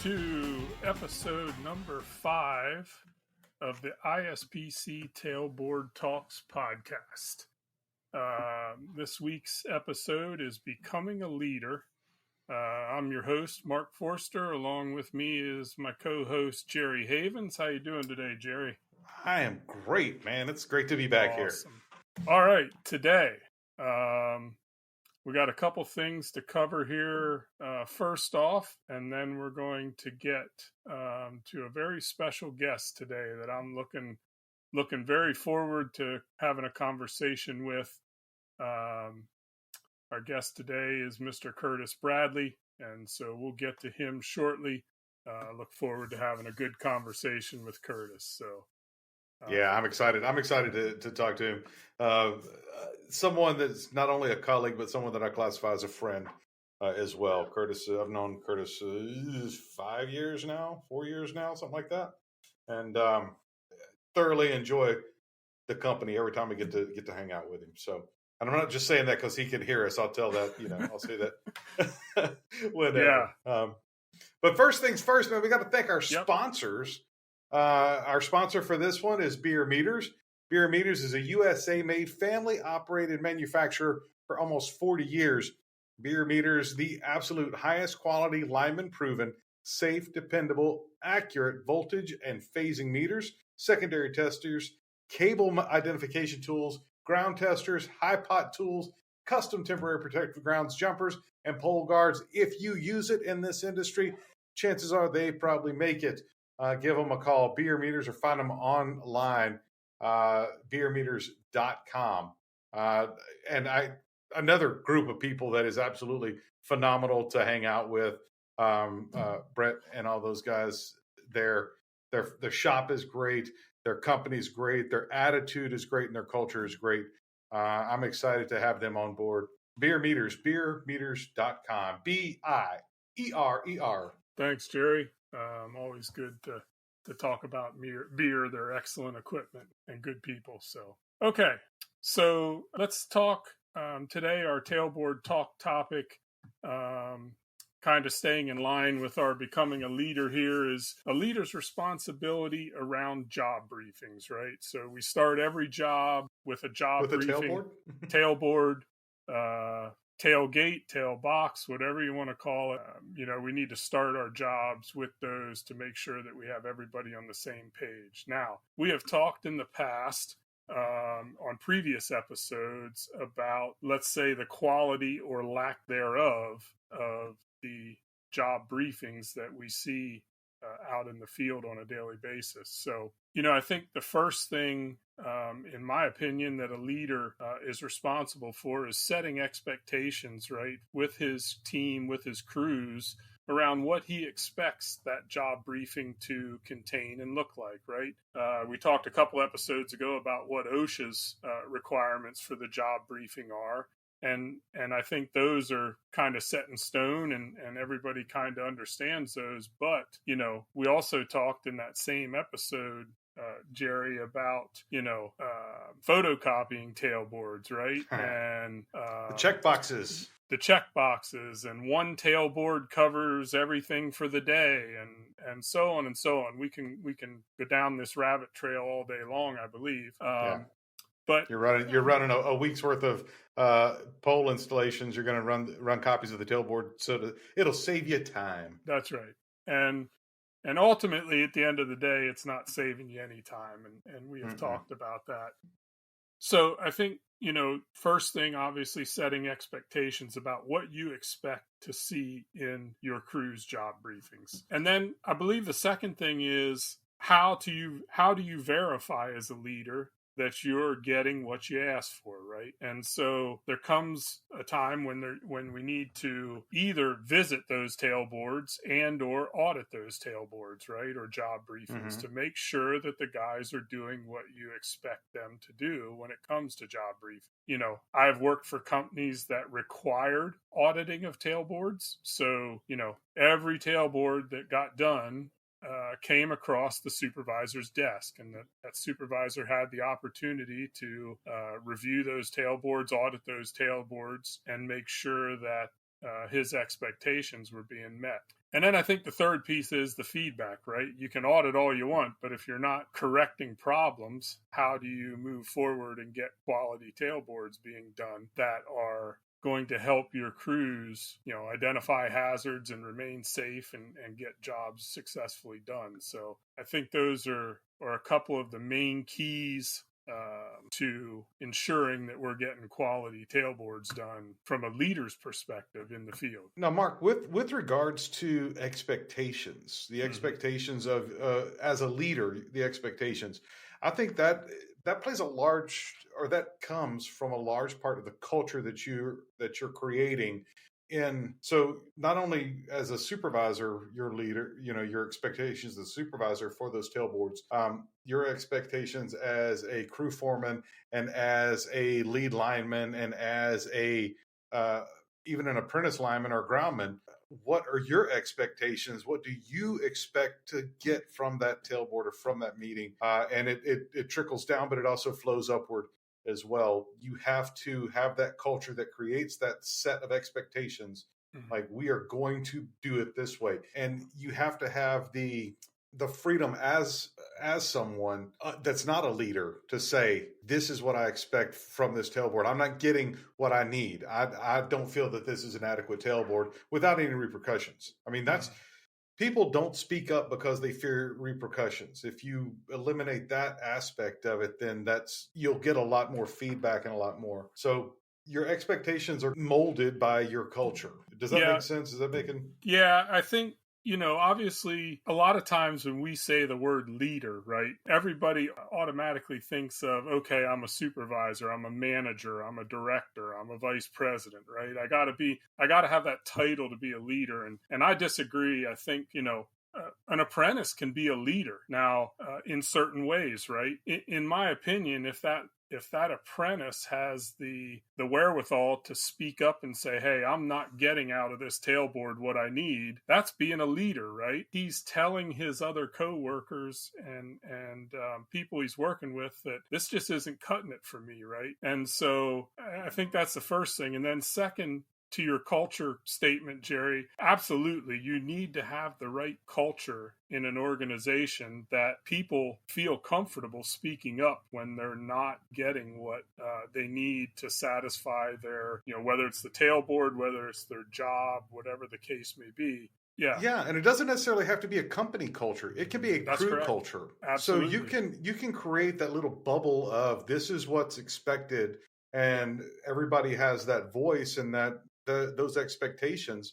to episode number 5 of the ISPC Tailboard Talks podcast. This week's episode is Becoming a Leader. I'm your host, Mark Forster. Along with me is my co-host, Jerry Havens. How you doing today, Jerry? I am great, man. It's great to be back here. All right, today we got a couple things to cover here first off, and then we're going to get to a very special guest today that I'm looking very forward to having a conversation with. Our guest today is Mr. Curtis Bradley, and so we'll get to him shortly. Look forward to having a good conversation with Curtis. So, yeah, I'm excited. I'm excited to talk to him. Someone that's not only a colleague, but someone that I classify as a friend as well. Curtis, I've known Curtis 4 years now, something like that, and thoroughly enjoy the company every time I get to hang out with him. So. And I'm not just saying that because he can hear us. I'll tell that, I'll say that whenever. Yeah. But first things first, man, we got to thank our sponsors. Our sponsor for this one is Beer Meters. Beer Meters is a USA-made, family-operated manufacturer for almost 40 years. Beer Meters, the absolute highest quality, Lyman-proven, safe, dependable, accurate voltage and phasing meters, secondary testers, cable identification tools, ground testers, high pot tools, custom temporary protective grounds jumpers, and pole guards. If you use it in this industry, chances are they probably make it. Give them a call, Beer Meters, or find them online, beermeters.com. And another group of people that is absolutely phenomenal to hang out with, Brett and all those guys. Their shop is great. Their company's great. Their attitude is great, and their culture is great. I'm excited to have them on board. Beer Meters, beermeters.com. BIERER. Thanks, Jerry. Always good to talk about beer. They're excellent equipment and good people. So, okay. So let's talk today. Our tailboard talk topic, kind of staying in line with our becoming a leader here, is a leader's responsibility around job briefings, right? So we start every job with a job briefing, tailboard, tailgate, tailbox, whatever you want to call it. We need to start our jobs with those to make sure that we have everybody on the same page. Now, we have talked in the past on previous episodes about, let's say, the quality or lack thereof of the job briefings that we see out in the field on a daily basis. So, I think the first thing, in my opinion, that a leader is responsible for is setting expectations, right, with his team, with his crews, around what he expects that job briefing to contain and look like, right? We talked a couple episodes ago about what OSHA's requirements for the job briefing are. And I think those are kind of set in stone, and everybody kind of understands those. But, we also talked in that same episode, Jerry, about, photocopying tailboards, right? And the check boxes. The check boxes, and one tailboard covers everything for the day, and so on and so on. We can go down this rabbit trail all day long, I believe. But you're running a week's worth of pole installations. You're going to run copies of the tailboard, so it'll save you time. That's right. And ultimately, at the end of the day, it's not saving you any time, and we have talked about that. So I think, first thing, obviously, setting expectations about what you expect to see in your crew's job briefings. And then I believe the second thing is how do you verify as a leader that you're getting what you asked for, right? And so there comes a time when we need to either visit those tailboards and or audit those tailboards, right? Or job briefings to make sure that the guys are doing what you expect them to do when it comes to job briefing. I've worked for companies that required auditing of tailboards. So, every tailboard that got done came across the supervisor's desk, and that supervisor had the opportunity to review those tailboards, audit those tailboards, and make sure that his expectations were being met. And then I think the third piece is the feedback, right? You can audit all you want, but if you're not correcting problems, how do you move forward and get quality tailboards being done that are going to help your crews, identify hazards and remain safe and get jobs successfully done? So I think those are a couple of the main keys to ensuring that we're getting quality tailboards done from a leader's perspective in the field. Now, Mark, with regards to expectations, the expectations of as a leader, the expectations, I think that plays a large, or that comes from a large part of the culture that you're creating. So not only as a supervisor, your leader, your expectations as a supervisor for those tailboards, your expectations as a crew foreman and as a lead lineman and as a even an apprentice lineman or groundman. What are your expectations? What do you expect to get from that tailboard or from that meeting? And it trickles down, but it also flows upward as well. You have to have that culture that creates that set of expectations. Like, we are going to do it this way, and you have to have the freedom as someone that's not a leader to say, this is what I expect from this tailboard. I'm not getting what I need. I don't feel that this is an adequate tailboard without any repercussions. I mean, that's people don't speak up because they fear repercussions. If you eliminate that aspect of it, then you'll get a lot more feedback and a lot more. So your expectations are molded by your culture. Does that make sense? Is that making? Yeah, I think, obviously a lot of times when we say the word leader, right, everybody automatically thinks of, okay, I'm a supervisor, I'm a manager, I'm a director, I'm a vice president, right? I got to have that title to be a leader. And I disagree. I think, an apprentice can be a leader now in certain ways, right? In my opinion, if that apprentice has the wherewithal to speak up and say, hey, I'm not getting out of this tailboard what I need, that's being a leader, right? He's telling his other coworkers and people he's working with that this just isn't cutting it for me, right? And so I think that's the first thing. And then second, to your culture statement, Jerry, absolutely. You need to have the right culture in an organization that people feel comfortable speaking up when they're not getting what they need to satisfy their, whether it's the tailboard, whether it's their job, whatever the case may be. Yeah, and it doesn't necessarily have to be a company culture. It can be a crew culture. Absolutely. So you can create that little bubble of this is what's expected, and everybody has that voice and those expectations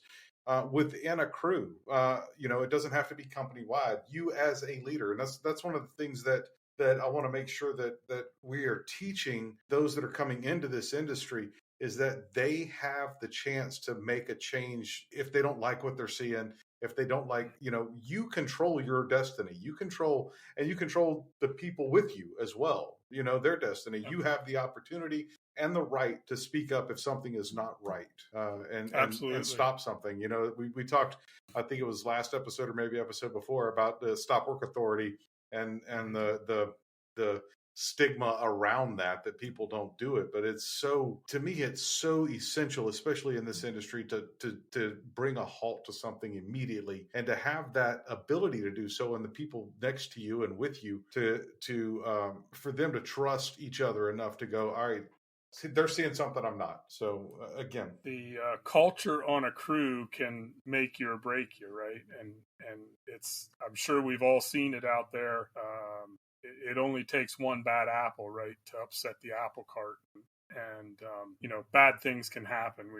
within a crew. It doesn't have to be company wide. You as a leader, and that's one of the things that I want to make sure that we are teaching those that are coming into this industry, is that they have the chance to make a change if they don't like what they're seeing. If they don't like, you control your destiny. You control the people with you as well, their destiny. Yep. You have the opportunity and the right to speak up if something is not right, and stop something. We talked, I think it was last episode or maybe episode before, about the stop work authority and the stigma around that people don't do it. But to me it's so essential, especially in this industry, to bring a halt to something immediately, and to have that ability to do so, and the people next to you and with you to for them to trust each other enough to go, all right, they're seeing something I'm not. So again, the culture on a crew can make you or break you, right? And I'm sure we've all seen it out there. It only takes one bad apple, right, to upset the apple cart, and bad things can happen.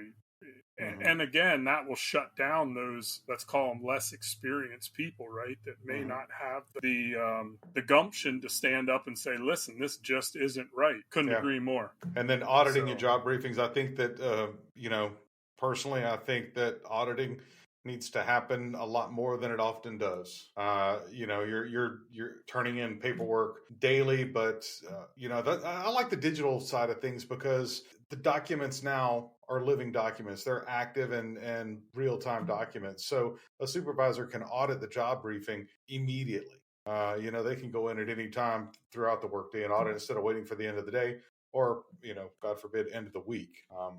And again, that will shut down those, let's call them less experienced people, right, that may not have the gumption to stand up and say, listen, this just isn't right. Couldn't agree more. And then auditing and job briefings, I think that personally, I think that auditing needs to happen a lot more than it often does. You're turning in paperwork daily, but I like the digital side of things, because the documents now are living documents. They're active and real-time documents. So a supervisor can audit the job briefing immediately. They can go in at any time throughout the workday and audit instead of waiting for the end of the day, or, God forbid, end of the week.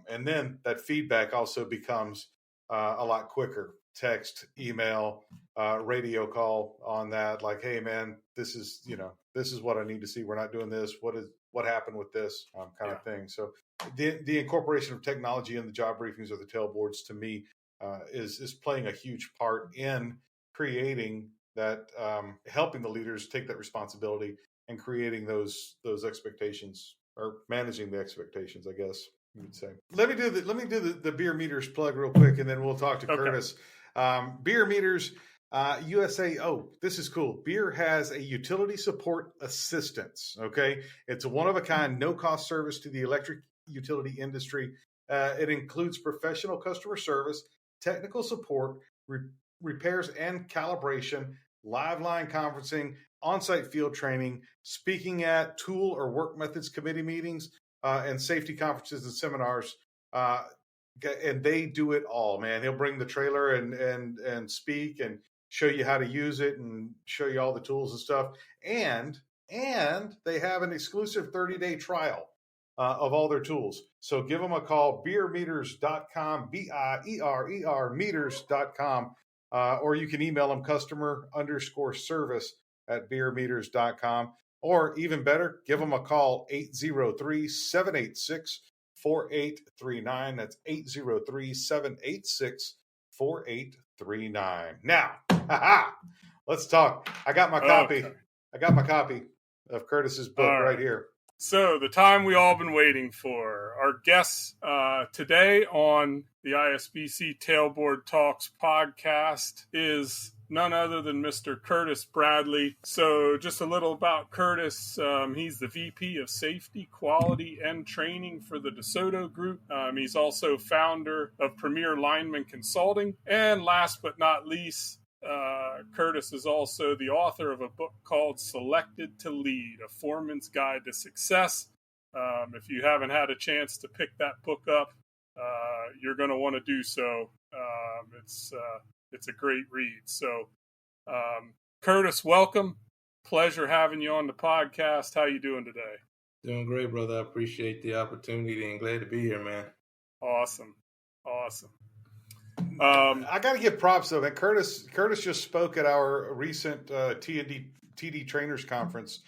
And then that feedback also becomes a lot quicker. text, email, radio call on that. Like, hey man, this is what I need to see. We're not doing this. What happened with this kind of thing. So the incorporation of technology in the job briefings or the tailboards to me is playing a huge part in creating that, helping the leaders take that responsibility and creating those expectations, or managing the expectations, I guess you would say. Let me do the beer meters plug real quick, and then we'll talk to Curtis. Beer meters USA. Oh, this is cool. Beer has a utility support assistance. Okay, it's a one-of-a-kind, no-cost service to the electric utility industry. It includes professional customer service, technical support, repairs and calibration, live line conferencing, on-site field training, speaking at tool or work methods committee meetings, and safety conferences and seminars. And they do it all, man. He'll bring the trailer and speak and show you how to use it and show you all the tools and stuff. And they have an exclusive 30-day trial of all their tools. So give them a call, beermeters.com, BIERER meters.com, or you can email them customer_service@beermeters.com, or even better, give them a call, 803-786-4839. That's 803-786-4839. Now, let's talk. I got my copy. Okay. I got my copy of Curtis's book right here. So the time we all been waiting for. Our guest today on the ISBC Tailboard Talks podcast is none other than Mr. Curtis Bradley. So just a little about Curtis. He's the VP of Safety, Quality, and Training for the Desoto Group. He's also founder of Premier Lineman Consulting. And last but not least, Curtis is also the author of a book called Selected to Lead, A Foreman's Guide to Success. If you haven't had a chance to pick that book up, you're going to want to do so. It's a great read. So, Curtis, welcome. Pleasure having you on the podcast. How you doing today? Doing great, brother. I appreciate the opportunity and glad to be here, man. Awesome. I got to give props though, man. Curtis just spoke at our recent TD Trainers Conference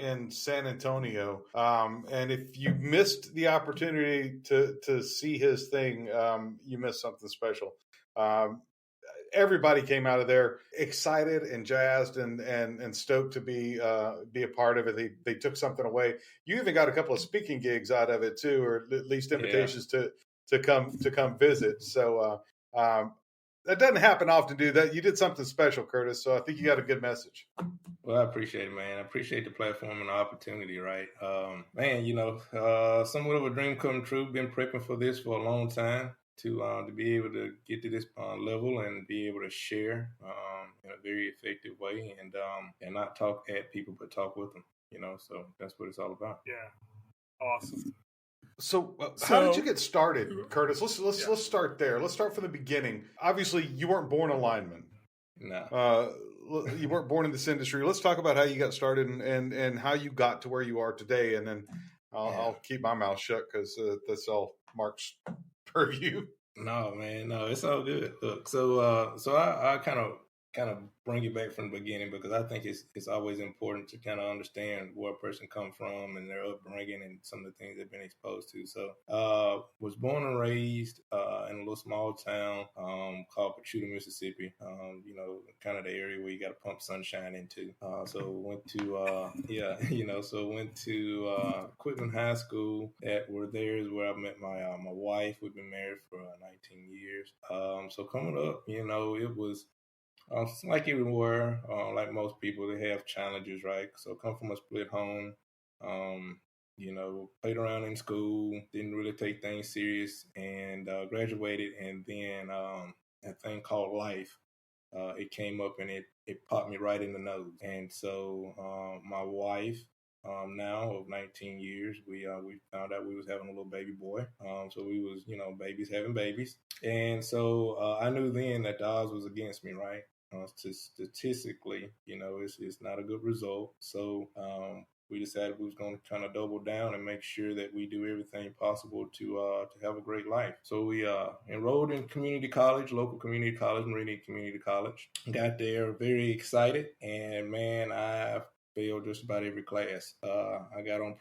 in San Antonio. And if you missed the opportunity to see his thing, you missed something special. Everybody came out of there excited and jazzed and stoked to be a part of it. They took something away. You even got a couple of speaking gigs out of it too, or at least invitations to come visit. So that doesn't happen often, do that. You did something special, Curtis. So I think you got a good message. Well, I appreciate it, man. I appreciate the platform and the opportunity, right? Man, somewhat of a dream come true. Been prepping for this for a long time to be able to get to this level and be able to share in a very effective way and not talk at people, but talk with them, so that's what it's all about. Yeah. Awesome. So how did you get started, Curtis? Let's start there. Let's start from the beginning. Obviously, you weren't born a lineman. No. You weren't born in this industry. Let's talk about how you got started and how you got to where you are today. And then I'll keep my mouth shut because that's all Mark's purview. No, man. No, it's all good. Look, so I kind of bring it back from the beginning because I think it's always important to kind of understand where a person come from and their upbringing and some of the things they've been exposed to. So was born and raised in a little small town called Pachuta, Mississippi. Kind of the area where you got to pump sunshine into. So went to Quitman High School. There is where I met my wife. We've been married for 19 years. So coming up, it was like everywhere, like most people, they have challenges, right? So come from a split home, played around in school, didn't really take things serious, and graduated, and then that thing called life, it came up and it popped me right in the nose. And so my wife, now of 19 years, we found out we was having a little baby boy. So we was, babies having babies. And so I knew then that the odds was against me, right? Statistically, it's not a good result. So we decided we was going to kind of double down and make sure that we do everything possible to have a great life. So we enrolled in community college, local community college, Meridian Community College. Got there very excited, and man, I failed just about every class. I got on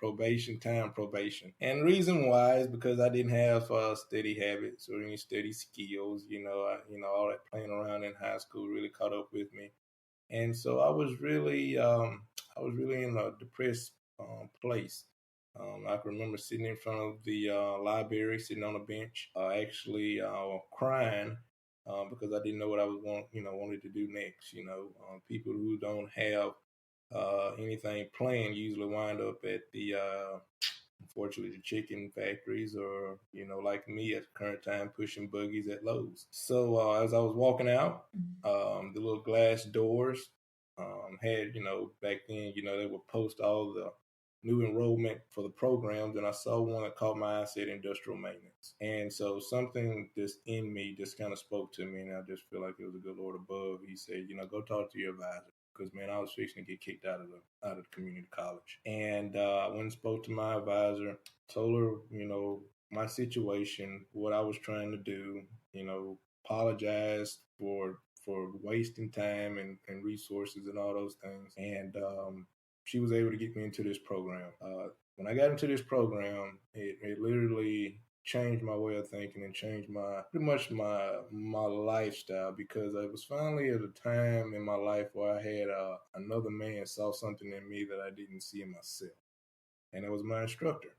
time probation. And the reason why is because I didn't have steady habits or any steady skills. All that playing around in high school really caught up with me. And so I was really in a depressed place. I can remember sitting in front of the library, sitting on a bench, actually crying because I didn't know what I wanted to do next. People who don't have anything planned usually wind up at the unfortunately the chicken factories, or like me at the current time, pushing buggies at Lowe's. So as I was walking out, the little glass doors had back then they would post all the new enrollment for the programs, and I saw one that caught my eye, said industrial maintenance. And so something just in me just kind of spoke to me, and I just feel like it was a good Lord above. He said, go talk to your advisor. Because man, I was fixing to get kicked out of the community college, and I went and spoke to my advisor, told her my situation, what I was trying to do, apologized for wasting time and resources and all those things, and she was able to get me into this program. When I got into this program, it literally changed my way of thinking and changed pretty much my lifestyle, because I was finally at a time in my life where I had another man saw something in me that I didn't see in myself, and it was my instructor.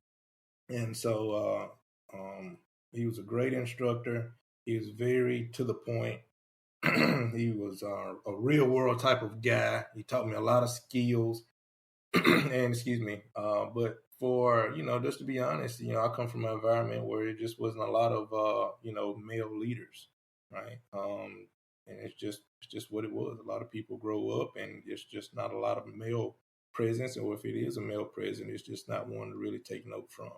And so he was a great instructor. He was very to the point. He was a real world type of guy. He taught me a lot of skills. And excuse me, but for just to be honest, I come from an environment where it just wasn't a lot of male leaders, right? And it's just what it was. A lot of people grow up and it's just not a lot of male presence, or if it is a male presence, it's just not one to really take note from.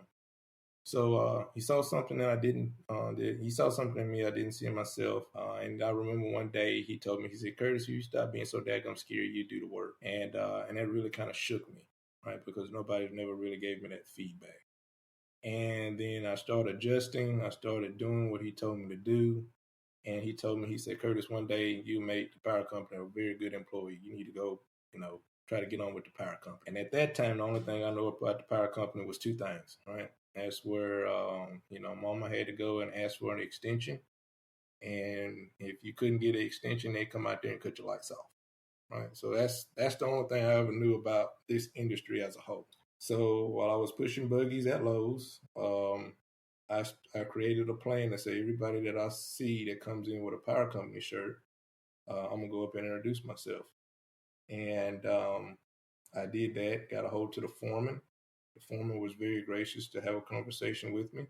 So he saw something that I didn't. He saw something in me I didn't see in myself. And I remember one day he told me, he said, "Curtis, you stop being so daggum scared, you do the work." And that really kind of shook me, right? Because nobody never really gave me that feedback. And then I started adjusting. I started doing what he told me to do. And he told me, he said, "Curtis, one day you make the power company a very good employee. You need to go, try to get on with the power company." And at that time, the only thing I know about the power company was two things, right? That's where, Mama had to go and ask for an extension. And if you couldn't get an extension, they'd come out there and cut your lights off, right? So that's the only thing I ever knew about this industry as a whole. So while I was pushing buggies at Lowe's, I created a plan to say everybody that I see that comes in with a power company shirt, I'm going to go up and introduce myself. And I did that, got a hold to the foreman. The foreman was very gracious to have a conversation with me.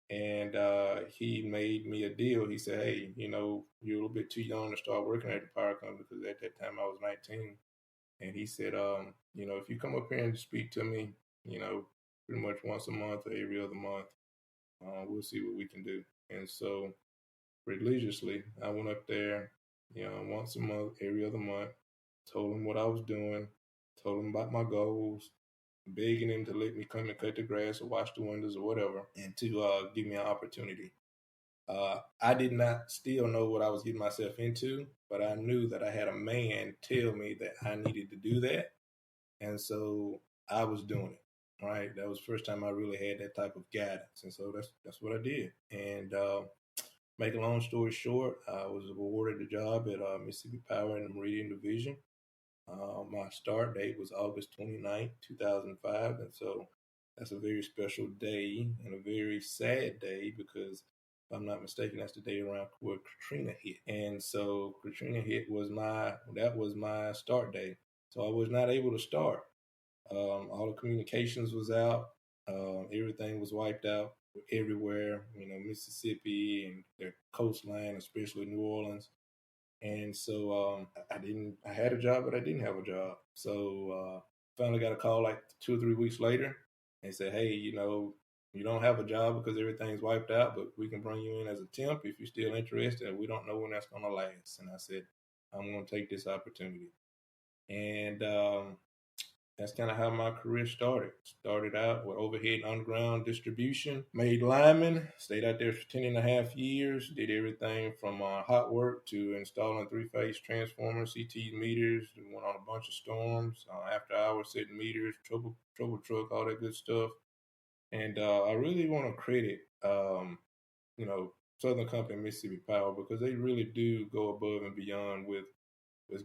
And he made me a deal. He said, "Hey, you're a little bit too young to start working at the power company," because at that time I was 19. And he said, if you come up here and speak to me, pretty much once a month or every other month, we'll see what we can do. And so religiously, I went up there, once a month, every other month, told him what I was doing, told him about my goals, begging him to let me come and cut the grass or wash the windows or whatever, and to give me an opportunity. I did not still know what I was getting myself into, but I knew that I had a man tell me that I needed to do that. And so I was doing it, right? That was the first time I really had that type of guidance. And so that's what I did. And make a long story short, I was awarded a job at Mississippi Power in the Meridian Division. My start date was August 29th, 2005. And so that's a very special day and a very sad day, because if I'm not mistaken, that's the day around where Katrina hit. And so Katrina hit that was my start day. So I was not able to start. All the communications was out. Everything was wiped out everywhere, Mississippi and the coastline, especially New Orleans. And so I had a job, but I didn't have a job. So finally got a call like 2 or 3 weeks later. They said, "Hey, you don't have a job because everything's wiped out, but we can bring you in as a temp if you're still interested. And we don't know when that's going to last." And I said, "I'm going to take this opportunity." And that's kind of how my career started. Started out with overhead and underground distribution, made lineman, stayed out there for 10.5 years, did everything from hot work to installing three-phase transformers, CT meters, and went on a bunch of storms, after hours setting meters, trouble truck, all that good stuff. And I really want to credit, Southern Company Mississippi Power, because they really do go above and beyond with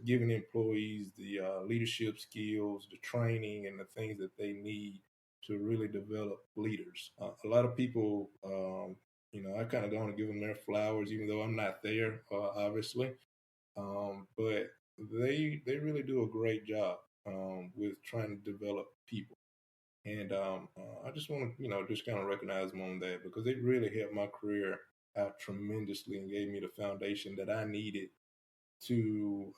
giving employees the leadership skills, the training, and the things that they need to really develop leaders. A lot of people, I kind of don't give them their flowers, even though I'm not there, obviously. But they really do a great job with trying to develop people. And I just want to, just kind of recognize them on that, because it really helped my career out tremendously and gave me the foundation that I needed to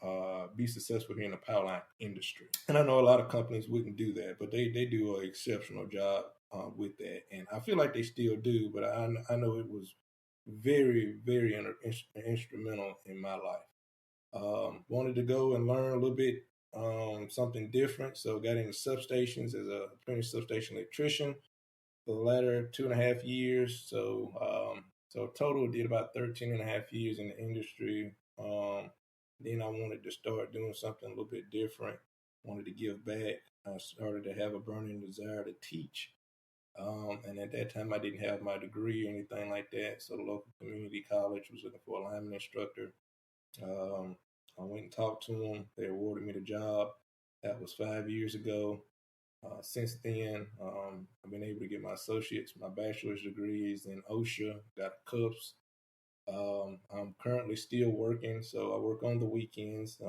be successful here in the power line industry. And I know a lot of companies wouldn't do that, but they do an exceptional job with that. And I feel like they still do, but I know it was very, very instrumental in my life. Wanted to go and learn a little bit something different, so got into substations as a apprentice substation electrician for the latter 2.5 years. So total did about 13.5 years in the industry. Then I wanted to start doing something a little bit different. Wanted to give back. I started to have a burning desire to teach. And at that time, I didn't have my degree or anything like that. So the local community college was looking for a lineman instructor. I went and talked to them. They awarded me the job. That was 5 years ago. Since then, I've been able to get my associate's, my bachelor's degrees in OSHA, got cups. I'm currently still working, so I work on the weekends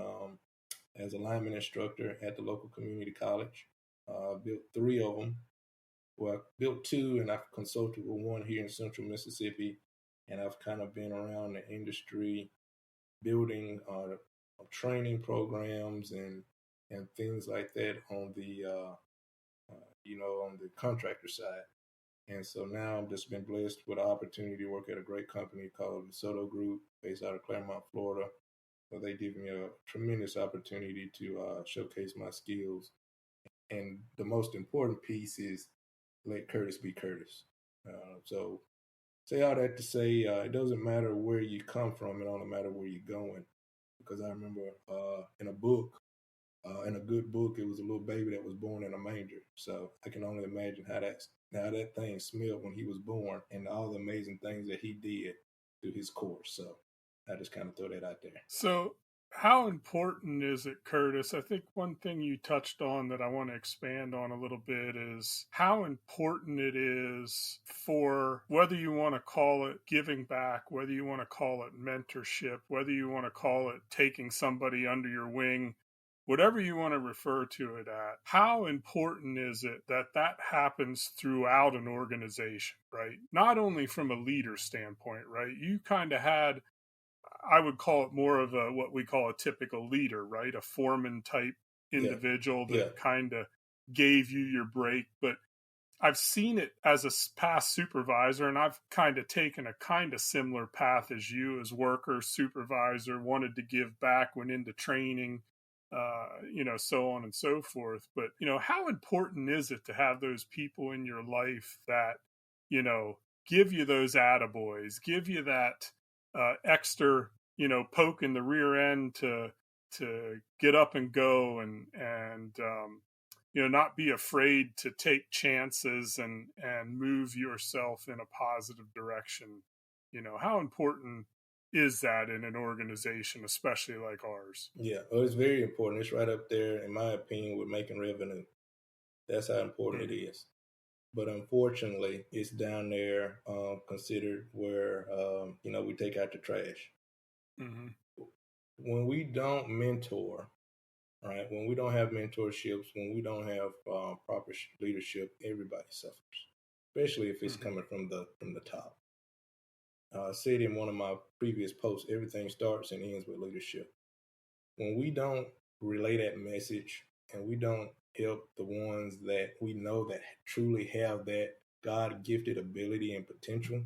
as a lineman instructor at the local community college. Built 3 of them. Well, I built 2, and I've consulted with 1 here in Central Mississippi. And I've kind of been around the industry, building training programs and things like that on the on the contractor side. And so now I've just been blessed with the opportunity to work at a great company called Desoto Group, based out of Claremont, Florida. So they give me a tremendous opportunity to showcase my skills. And the most important piece is let Curtis be Curtis. So say all that to say, it doesn't matter where you come from, it only matters where you're going. Because I remember in a book, in a good book, it was a little baby that was born in a manger. So I can only imagine how that thing smelled when he was born, and all the amazing things that he did through his course. So I just kind of throw that out there. So how important is it, Curtis? I think one thing you touched on that I want to expand on a little bit is how important it is for, whether you want to call it giving back, whether you want to call it mentorship, whether you want to call it taking somebody under your wing, whatever you want to refer to it at, how important is it that that happens throughout an organization, right? Not only from a leader standpoint, right? You kind of had, I would call it more of a, what we call a typical leader, right? A foreman type individual that kind of gave you your break. But I've seen it as a past supervisor, and I've kind of taken a kind of similar path as you, as worker, supervisor, wanted to give back, went into training, so on and so forth. But, how important is it to have those people in your life that, give you those attaboys, give you that extra, poke in the rear end to get up and go and not be afraid to take chances and move yourself in a positive direction. How important is that in an organization, especially like ours? Yeah, well, it's very important. It's right up there, in my opinion, with making revenue. That's how important it is. But unfortunately, it's down there considered where, we take out the trash. Mm-hmm. When we don't mentor, right, when we don't have mentorships, when we don't have proper leadership, everybody suffers, especially if it's coming from the top. I said in one of my previous posts, everything starts and ends with leadership. When we don't relay that message and we don't help the ones that we know that truly have that God-gifted ability and potential,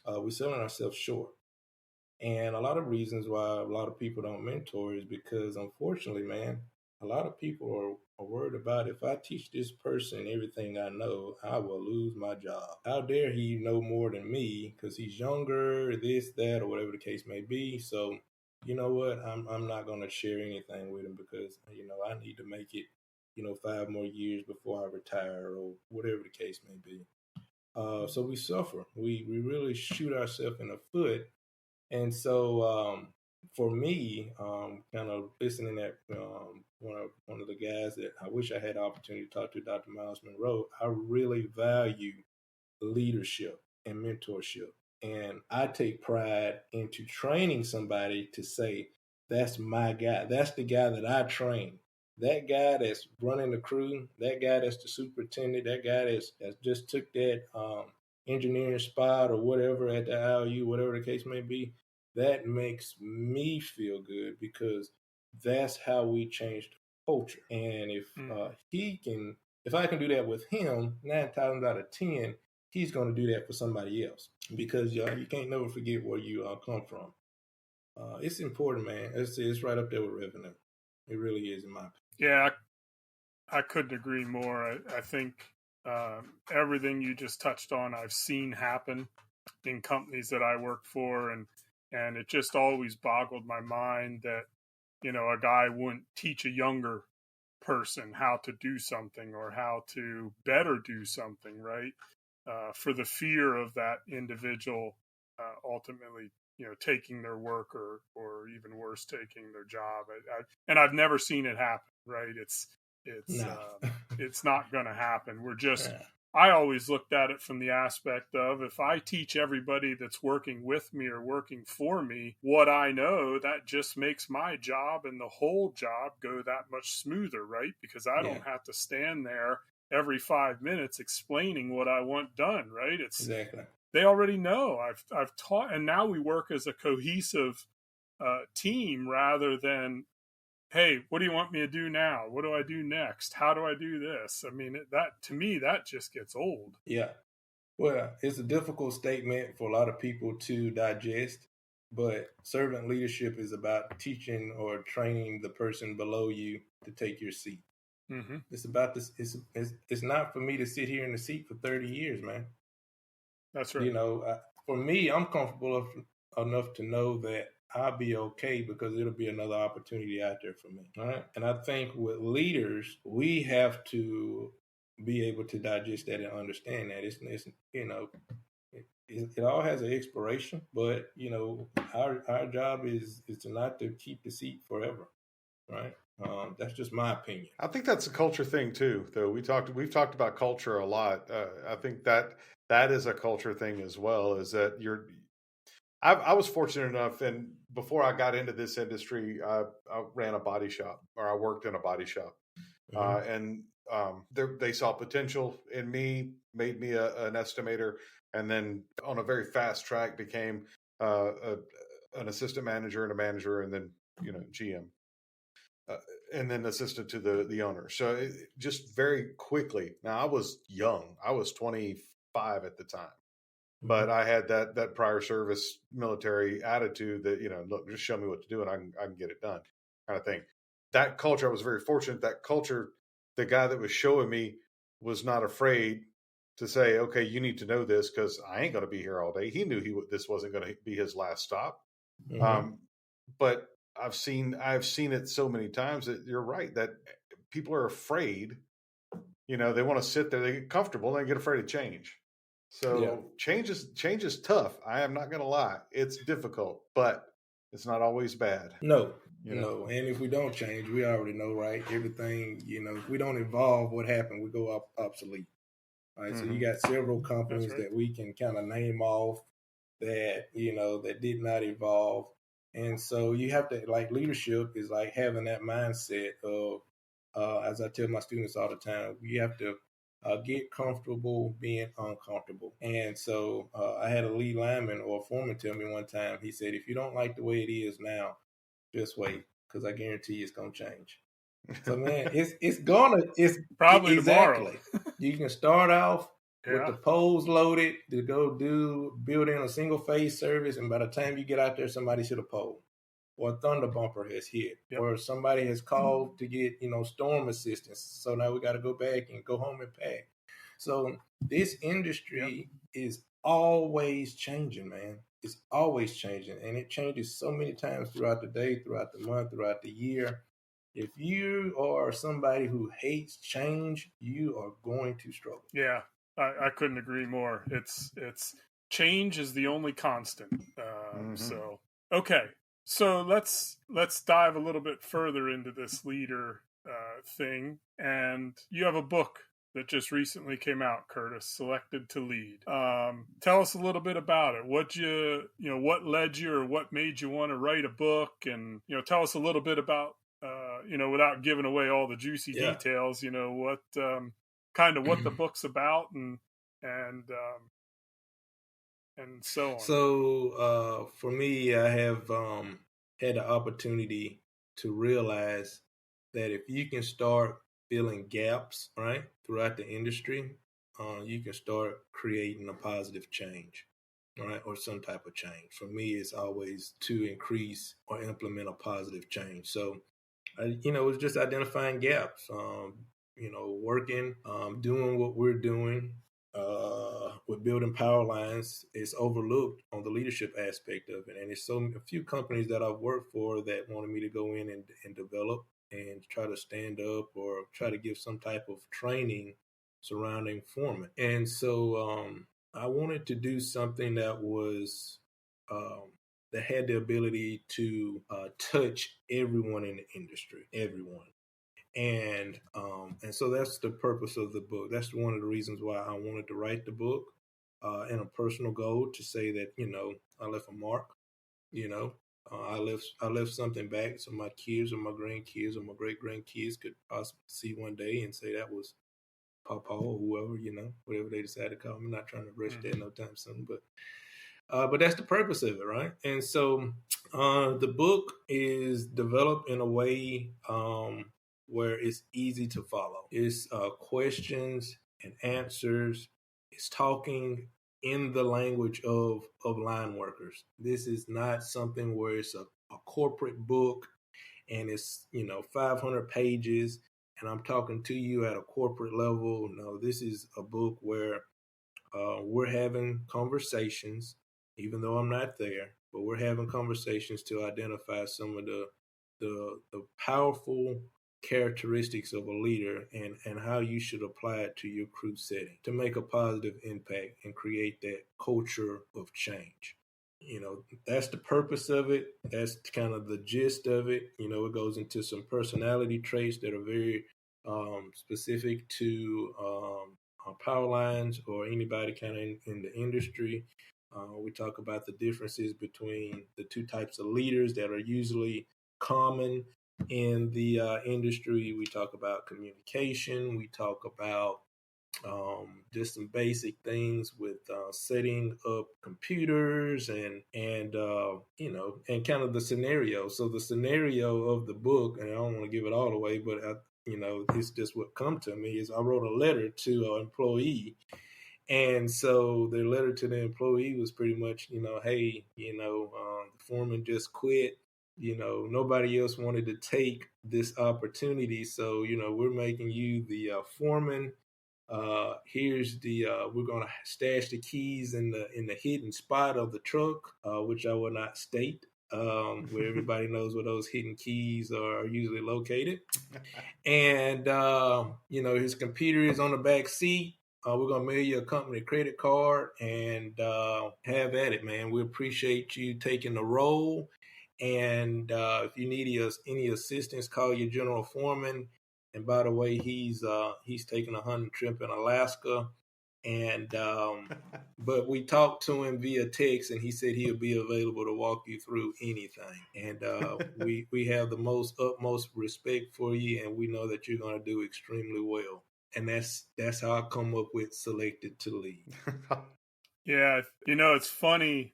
we're selling ourselves short. And a lot of reasons why a lot of people don't mentor is because, unfortunately, man, a lot of people are worried about, if I teach this person everything I know, I will lose my job. How dare he know more than me because he's younger, this, that, or whatever the case may be. So, you know what? I'm not going to share anything with him because, I need to make it, 5 more years before I retire or whatever the case may be. So we suffer. We really shoot ourselves in the foot. And so for me, kind of listening at one of the guys that I wish I had the opportunity to talk to, Dr. Miles Monroe, I really value leadership and mentorship. And I take pride into training somebody to say, that's my guy. That's the guy that I train. That guy that's running the crew, that guy that's the superintendent, that guy that's just took that engineering spot or whatever at the IOU, whatever the case may be, that makes me feel good because that's how we change the culture. And if I can do that with him, 9 times out of 10, he's going to do that for somebody else because you can't never forget where you come from. It's important, man. It's right up there with revenue. It really is, in my opinion. Yeah, I couldn't agree more. I think everything you just touched on, I've seen happen in companies that I work for, and it just always boggled my mind that a guy wouldn't teach a younger person how to do something or how to better do something, right? For the fear of that individual ultimately, taking their work or even worse, taking their job. And I've never seen it happen, right? It's not going to happen. We're just, I always looked at it from the aspect of, if I teach everybody that's working with me or working for me what I know, that just makes my job and the whole job go that much smoother, right? Because I don't have to stand there every 5 minutes explaining what I want done, right? Exactly. They already know. I've taught, and now we work as a cohesive team rather than, hey, what do you want me to do now? What do I do next? How do I do this? I mean, that to me, that just gets old. Yeah. Well, it's a difficult statement for a lot of people to digest, but servant leadership is about teaching or training the person below you to take your seat. Mm-hmm. It's about this. It's not for me to sit here in the seat for 30 years, man. That's right. For me, I'm comfortable enough to know that I'll be okay because it'll be another opportunity out there for me. All right. And I think with leaders, we have to be able to digest that and understand that it all has an expiration, but our job is not to keep the seat forever. Right. That's just my opinion. I think that's a culture thing too, though. We've talked about culture a lot. I think that is a culture thing as well, is that I was fortunate enough, and before I got into this industry, I ran a body shop, or I worked in a body shop. Mm-hmm. They saw potential in me, made me an estimator, and then on a very fast track became an assistant manager and a manager, and then GM. And then assistant to the owner. So just very quickly. Now, I was young. I was 25 at the time. But I had that prior service military attitude that, look, just show me what to do and I can get it done kind of thing. That culture, I was very fortunate. That culture, the guy that was showing me was not afraid to say, okay, you need to know this because I ain't going to be here all day. He knew this wasn't going to be his last stop. Mm-hmm. But I've seen it so many times that you're right, that people are afraid. They want to sit there, they get comfortable, and they get afraid of change. So change is tough. I am not going to lie. It's difficult, but it's not always bad. No. And if we don't change, we already know, right? Everything, if we don't evolve, what happened? We go obsolete. Right. Mm-hmm. So you got several companies that we can kind of name off that, that did not evolve. And so you have to, like, leadership is like having that mindset of, as I tell my students all the time, you have to get comfortable being uncomfortable. And so I had a lead lineman or a foreman tell me one time, he said, if you don't like the way it is now, just wait, because I guarantee it's going to change. So, man, it's probably exactly. Tomorrow. You can start off with the poles loaded to go build in a single phase service, and by the time you get out there, somebody hit a pole. or a thunder bumper has hit, Yep. or somebody has called to get, storm assistance. So now we got to go back and go home and pack. So this industry is always changing, man. It's always changing, and it changes so many times throughout the day, throughout the month, throughout the year. If you are somebody who hates change, you are going to struggle. Yeah, I couldn't agree more. It's change is the only constant. So okay, so let's dive a little bit further into this leader thing. And you have a book that just recently came out, Curtis, Selected to Lead. Tell us a little bit about it. What what led you, or what made you want to write a book? And tell us a little bit about without giving away all the juicy details. What kind of what the book's about, and so on. So for me, I have had the opportunity to realize that if you can start filling gaps, right, throughout the industry, you can start creating a positive change, right, or some type of change. For me, it's always to increase or implement a positive change. So, it's just identifying gaps, working, doing what we're doing. With building power lines is overlooked on the leadership aspect of it. And there's a few companies that I've worked for that wanted me to go in and develop and try to stand up or try to give some type of training surrounding Foreman. And so I wanted to do something that was that had the ability to touch everyone in the industry, everyone. And so that's the purpose of the book. That's one of the reasons why I wanted to write the book, and a personal goal to say that, I left a mark, I left something back so my kids or my grandkids or my great grandkids could possibly see one day and say that was Papa or whoever, whatever they decide to call me. I'm not trying to rush that no time soon, but that's the purpose of it, right? And so the book is developed in a way where it's easy to follow. It's questions and answers. It's talking in the language of line workers. This is not something where it's a corporate book and it's 500 pages and I'm talking to you at a corporate level. No, this is a book where we're having conversations, even though I'm not there, but we're having conversations to identify some of the powerful characteristics of a leader and how you should apply it to your crew setting to make a positive impact and create that culture of change. That's the purpose of it. That's kind of the gist of it. It goes into some personality traits that are very specific to power lines or anybody kind of in the industry. We talk about the differences between the two types of leaders that are usually common in the industry. We talk about communication. We talk about just some basic things with setting up computers and kind of the scenario. So the scenario of the book, and I don't want to give it all away, but it's just what come to me is I wrote a letter to an employee. And so the letter to the employee was pretty much, hey, the foreman just quit. Nobody else wanted to take this opportunity. So, we're making you the foreman. Here's the we're gonna stash the keys in the hidden spot of the truck, which I will not state, where everybody knows where those hidden keys are usually located. And his computer is on the back seat. We're gonna mail you a company credit card and have at it, man. We appreciate you taking the role. And if you need any assistance, call your general foreman. And by the way, he's taking a hunting trip in Alaska, and but we talked to him via text, and he said he'll be available to walk you through anything. And we have the utmost respect for you, and we know that you're going to do extremely well. And that's how I come up with Selected to Lead. Yeah, it's funny,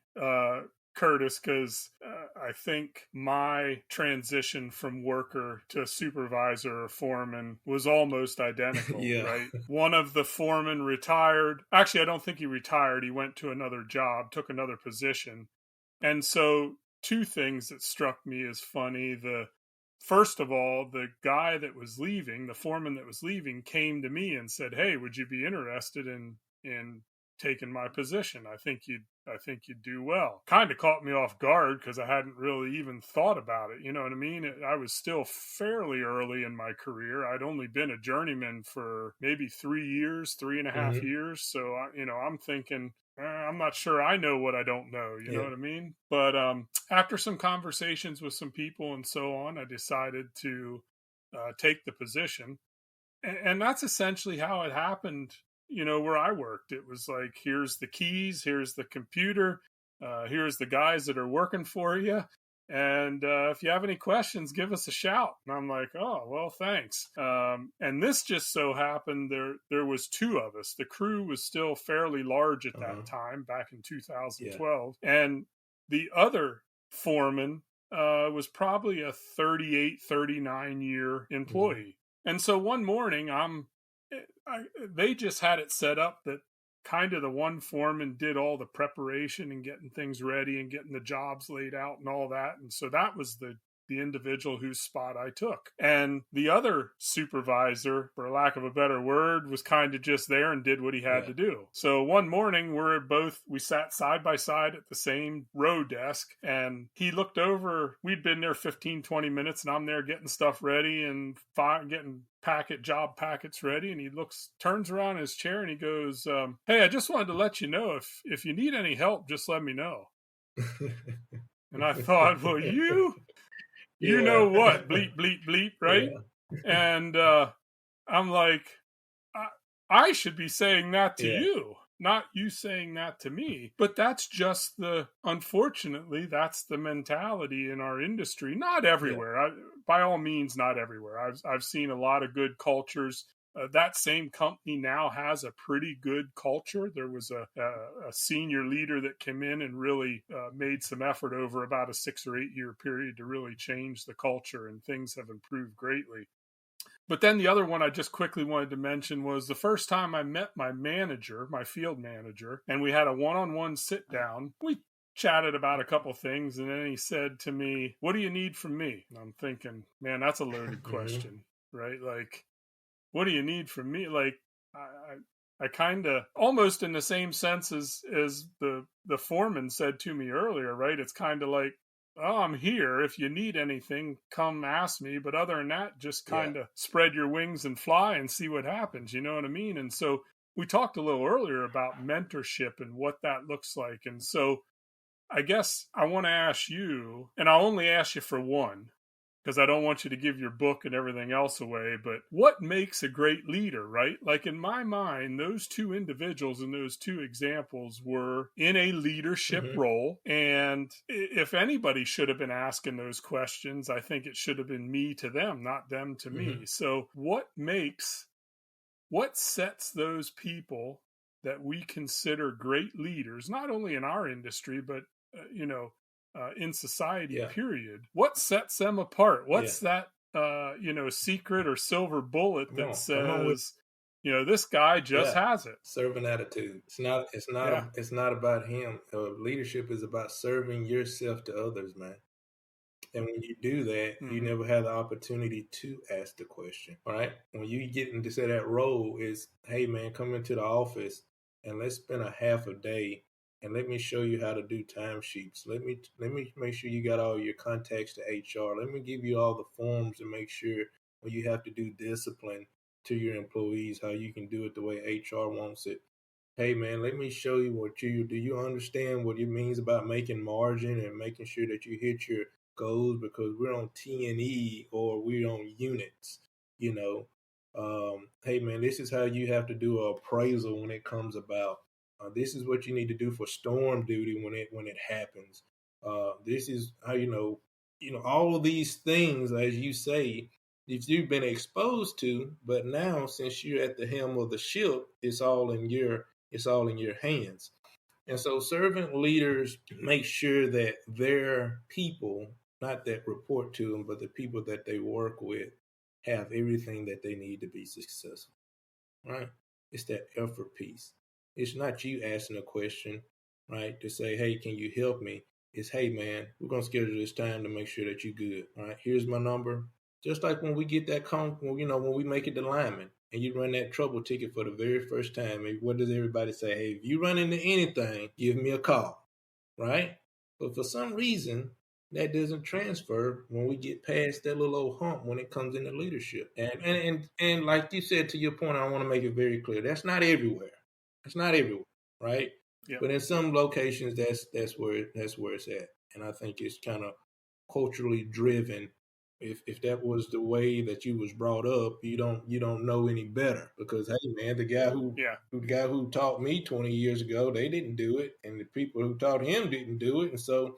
Curtis, because I think my transition from worker to supervisor or foreman was almost identical, right? One of the foremen retired. Actually, I don't think he retired. He went to another job, took another position. And so two things that struck me as funny. First of all, the guy that was leaving, the foreman that was leaving, came to me and said, "Hey, would you be interested in taking my position? I think you'd do well." Kind of caught me off guard because I hadn't really even thought about it. You know what I mean? I was still fairly early in my career. I'd only been a journeyman for maybe 3 years, 3.5 years. So, I'm thinking, I'm not sure I know what I don't know. You know what I mean? But after some conversations with some people and so on, I decided to take the position. And that's essentially how it happened, where I worked. It was like, here's the keys, here's the computer, here's the guys that are working for you. And if you have any questions, give us a shout. And I'm like, oh, well, thanks. And this just so happened there was two of us. The crew was still fairly large at that time, back in 2012. And the other foreman was probably a 38, 39-year employee. And so one morning, they just had it set up that kind of the one foreman did all the preparation and getting things ready and getting the jobs laid out and all that. And so that was the individual whose spot I took. And the other supervisor, for lack of a better word, was kind of just there and did what he had to do. So one morning we sat side by side at the same row desk, and he looked over. We'd been there 15, 20 minutes, and I'm there getting stuff ready and getting job packets ready. And he turns around in his chair and he goes, "Hey, I just wanted to let you know if you need any help, just let me know." And I thought, well, you know what, bleep, bleep, bleep, right? And I'm like, I should be saying that to you, not you saying that to me. But that's just unfortunately, that's the mentality in our industry. Not everywhere. By all means, not everywhere. I've seen a lot of good cultures. That same company now has a pretty good culture. There was a senior leader that came in and really made some effort over about a 6 or 8 year period to really change the culture, and things have improved greatly. But then the other one I just quickly wanted to mention was the first time I met my manager, my field manager, and we had a one-on-one sit down. We chatted about a couple things, and then he said to me, "What do you need from me?" And I'm thinking, man, that's a loaded question, right? Like, what do you need from me? Like, I kind of almost in the same sense as the foreman said to me earlier, right? It's kind of like, oh, I'm here. If you need anything, come ask me. But other than that, just kind of spread your wings and fly and see what happens. You know what I mean? And so we talked a little earlier about mentorship and what that looks like. And so I guess I want to ask you, and I'll only ask you for one, because I don't want you to give your book and everything else away, but what makes a great leader, right? Like, in my mind, those two individuals in those two examples were in a leadership role. And if anybody should have been asking those questions, I think it should have been me to them, not them to me. So what sets those people that we consider great leaders, not only in our industry, but, in society, period. What sets them apart? What's that, secret or silver bullet that says, this guy just has it? Servant attitude. It's not about him. Leadership is about serving yourself to others, man. And when you do that, you never have the opportunity to ask the question, right? When you get into that role, is, hey, man, come into the office and let's spend a half a day and let me show you how to do timesheets. Let me make sure you got all your contacts to HR. Let me give you all the forms and make sure when you have to do discipline to your employees, how you can do it the way HR wants it. Hey, man, let me show you do you understand what it means about making margin and making sure that you hit your goals, because we're on T&E or we're on units, hey, man, this is how you have to do an appraisal when it comes about. This is what you need to do for storm duty when it happens. This is how all of these things, as you say, that you've been exposed to, but now since you're at the helm of the ship, it's all in your hands. And so servant leaders make sure that their people, not that report to them, but the people that they work with, have everything that they need to be successful, right? It's that effort piece. It's not you asking a question, right, to say, hey, can you help me? is, hey, man, we're going to schedule this time to make sure that you're good. All right, here's my number. Just like when we get that when we make it to lineman and you run that trouble ticket for the very first time, what does everybody say? Hey, if you run into anything, give me a call, right? But for some reason, that doesn't transfer when we get past that little old hump when it comes into leadership. And like you said, to your point, I want to make it very clear. That's not everywhere. It's not everywhere, right? Yep. But in some locations, that's where it's at. And I think it's kind of culturally driven. If that was the way that you was brought up, you don't know any better, because hey man, the guy who taught me 20 years ago, they didn't do it, and the people who taught him didn't do it. And so,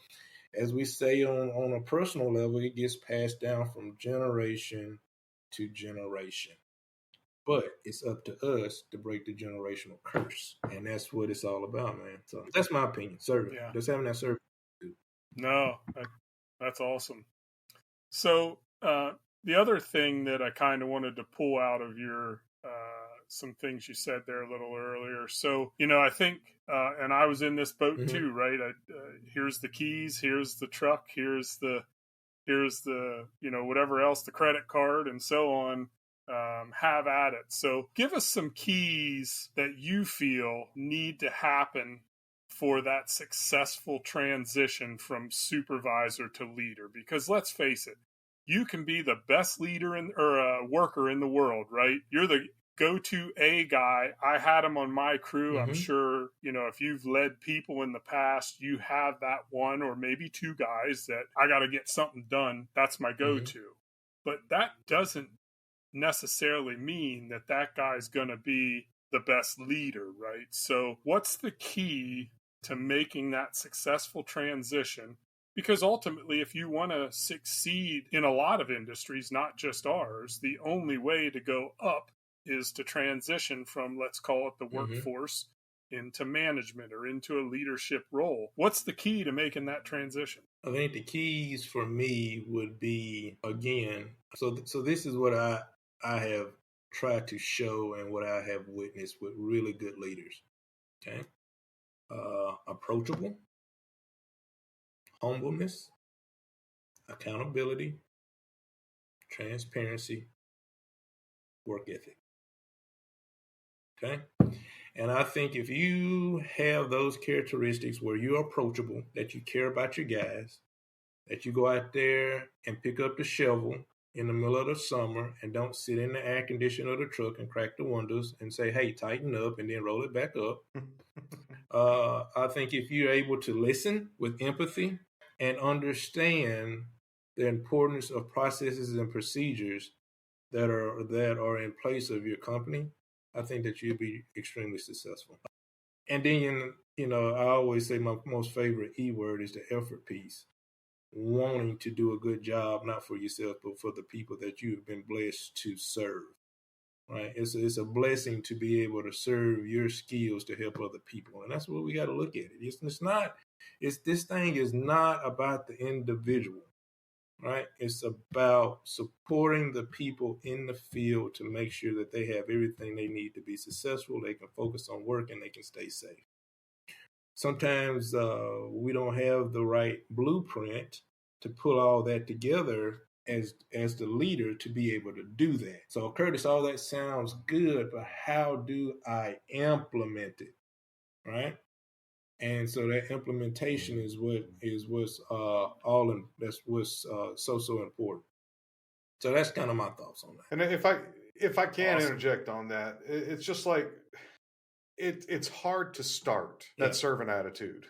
as we say on a personal level, it gets passed down from generation to generation. But it's up to us to break the generational curse, and that's what it's all about, man. So that's my opinion. Serving, just having that service. No, that's awesome. So the other thing that I kind of wanted to pull out of your some things you said there a little earlier. So, I think, and I was in this boat too, right? Here's the keys, here's the truck, here's the whatever else, the credit card, and so on. Have at it. So give us some keys that you feel need to happen for that successful transition from supervisor to leader. Because let's face it, you can be the best leader or worker in the world, right? You're the go-to A guy. I had him on my crew. I'm sure, if you've led people in the past, you have that one or maybe two guys that I got to get something done. That's my go-to. But that doesn't necessarily mean that guy's going to be the best leader, right? So what's the key to making that successful transition? Because ultimately, if you want to succeed in a lot of industries, not just ours, the only way to go up is to transition from, let's call it the workforce, into management or into a leadership role. What's the key to making that transition? I think the keys for me would be, again, so this is what I have tried to show and what I have witnessed with really good leaders. Okay. Approachable, humbleness, accountability, transparency, work ethic. Okay. And I think if you have those characteristics where you're approachable, that you care about your guys, that you go out there and pick up the shovel in the middle of the summer and don't sit in the air conditioner of the truck and crack the windows and say, hey, tighten up, and then roll it back up. I think if you're able to listen with empathy and understand the importance of processes and procedures that are in place of your company, I think that you'll be extremely successful. And then, I always say my most favorite E word is the effort piece. Wanting to do a good job, not for yourself, but for the people that you have been blessed to serve, right? It's a blessing to be able to serve your skills to help other people. And that's what we got to look at it. This thing is not about the individual, right? It's about supporting the people in the field to make sure that they have everything they need to be successful. They can focus on work and they can stay safe. Sometimes we don't have the right blueprint to pull all that together as the leader to be able to do that. So, Curtis, all that sounds good, but how do I implement it, right? And so that implementation is what's so important. So that's kind of my thoughts on that. And if I can interject on that, it's just like it's hard to start that servant attitude.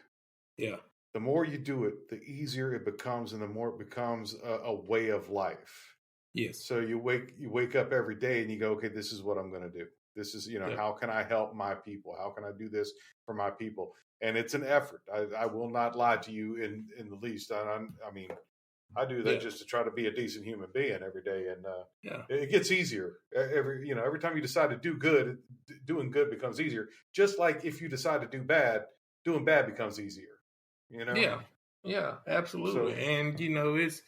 Yeah. The more you do it, the easier it becomes, and the more it becomes a way of life. Yes. So you wake up every day and you go, okay, this is what I'm going to do. This is, how can I help my people? How can I do this for my people? And it's an effort. I will not lie to you in the least. I mean, I do that just to try to be a decent human being every day, and it gets easier every time you decide to do good. Doing good becomes easier. Just like if you decide to do bad, doing bad becomes easier. Yeah, absolutely. So, and it's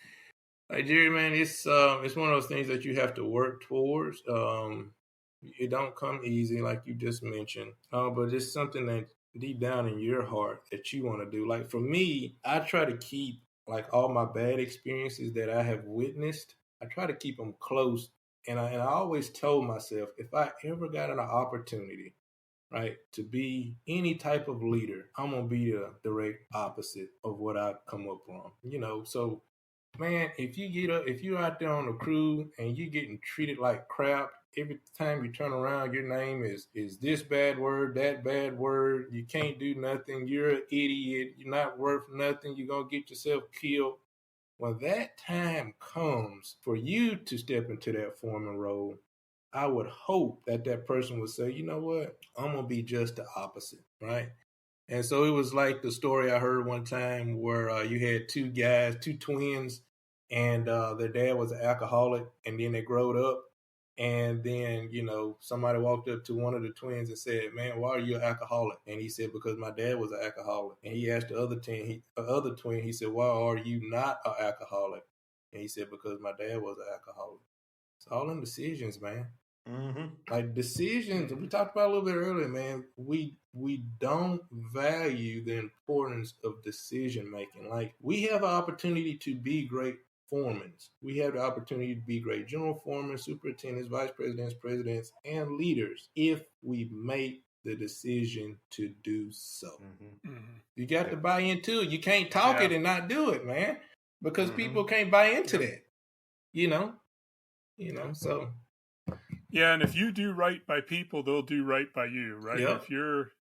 like, Jerry, man, it's one of those things that you have to work towards. It don't come easy, like you just mentioned, but it's something that deep down in your heart that you want to do. Like for me, I try to keep like all my bad experiences that I have witnessed. I try to keep them close, and I always told myself if I ever got an opportunity, right, to be any type of leader, I'm gonna be the direct opposite of what I come up from. So man, if you're out there on the crew and you're getting treated like crap every time you turn around, your name is this bad word, that bad word, you can't do nothing, you're an idiot, you're not worth nothing, you're gonna get yourself killed. When that time comes for you to step into that foreman role, I would hope that person would say, you know what, I'm gonna be just the opposite, right? And so it was like the story I heard one time where you had two twins, and their dad was an alcoholic, and then they growed up. And then, somebody walked up to one of the twins and said, man, why are you an alcoholic? And he said, because my dad was an alcoholic. And he asked the other twin, he said, why are you not an alcoholic? And he said, because my dad was an alcoholic. It's all in decisions, man. Mm-hmm. Like decisions, we talked about a little bit earlier, man. We don't value the importance of decision making. Like we have an opportunity to be great foremen. We have the opportunity to be great general foremen, superintendents, vice presidents, presidents, and leaders if we make the decision to do so. Mm-hmm. Mm-hmm. You got to buy into it. You can't talk it and not do it, man, because people can't buy into that. So. Yeah, and if you do right by people, they'll do right by you, right? Yep.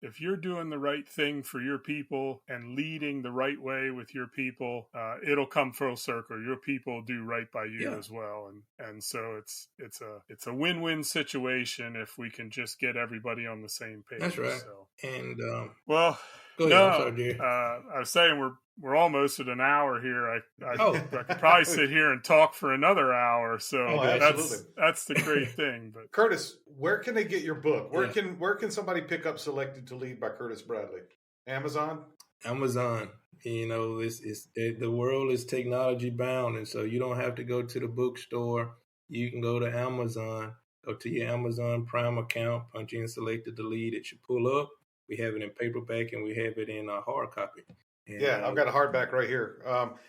If you're doing the right thing for your people and leading the right way with your people, it'll come full circle. Your people do right by you as well, and so it's a win-win situation if we can just get everybody on the same page. That's right. So. And well, go ahead. I'm sorry, Jerry. I was saying we're almost at an hour here. I could probably sit here and talk for another hour. So that's the great thing. But Curtis, where can they get your book? Where can somebody pick up Selected to Lead by Curtis Bradley? Amazon. The world is technology bound, and so you don't have to go to the bookstore. You can go to Amazon. Go to your Amazon Prime account, punch in Selected to Lead. It should pull up. We have it in paperback and we have it in a hard copy. And, I've got a hardback right here.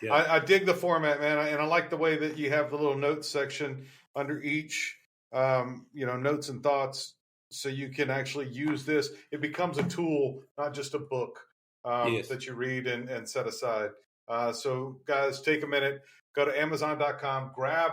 I dig the format, man, and I like the way that you have the little notes section under each, notes and thoughts, so you can actually use this. It becomes a tool, not just a book that you read and set aside. So, guys, take a minute, go to Amazon.com, grab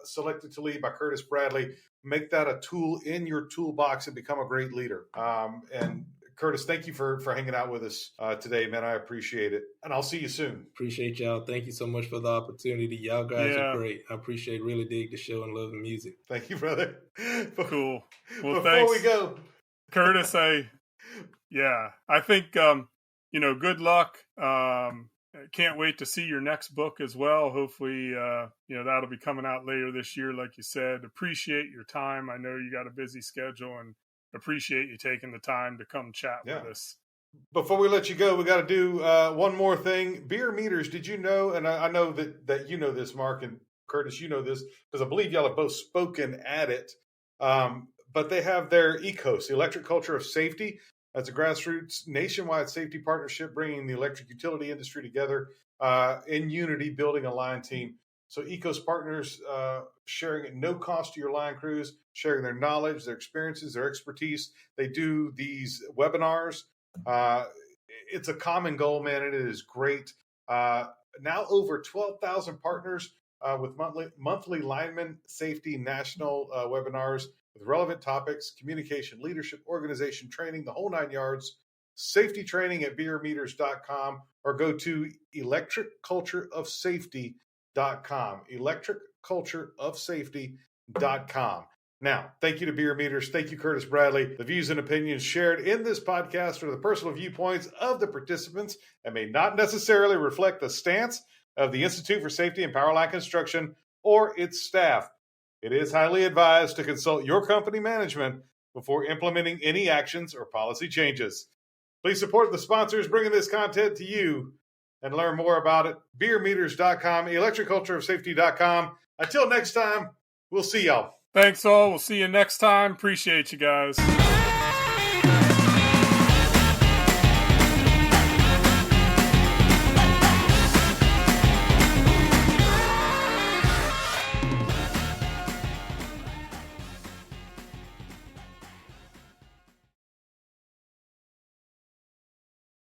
Selected to Lead by Curtis Bradley, make that a tool in your toolbox and become a great leader. And Curtis, thank you for hanging out with us today, man. I appreciate it. And I'll see you soon. Appreciate y'all. Thank you so much for the opportunity. Y'all guys are great. I appreciate, really dig the show and love the music. Thank you, brother. Cool. Well, before thanks. we go, Curtis, I think, good luck. Can't wait to see your next book as well. Hopefully, that'll be coming out later this year, like you said. Appreciate your time. I know you got a busy schedule, and appreciate you taking the time to come chat with us. Before we let you go, we got to do one more thing. Beer meters, did you know, and I know that you know this, Mark, and Curtis, you know this, because I believe y'all have both spoken at it, but they have their ECOS, the Electric Culture of Safety. That's a grassroots nationwide safety partnership bringing the electric utility industry together in unity, building a line team. So ECOS partners sharing at no cost to your line crews, sharing their knowledge, their experiences, their expertise. They do these webinars. It's a common goal, man, and it is great. Now over 12,000 partners with monthly lineman safety national webinars with relevant topics, communication, leadership, organization, training, the whole 9 yards. Safety training at beermeters.com or go to electriccultureofsafety.com. electriccultureofsafety.com. Now, thank you to Beer Meters. Thank you, Curtis Bradley. The views and opinions shared in this podcast are the personal viewpoints of the participants and may not necessarily reflect the stance of the Institute for Safety and Powerline Construction or its staff. It is highly advised to consult your company management before implementing any actions or policy changes. Please support the sponsors bringing this content to you and learn more about it. Beermeters.com, electriccultureofsafety.com. Until next time, we'll see y'all. Thanks all. We'll see you next time. Appreciate you guys.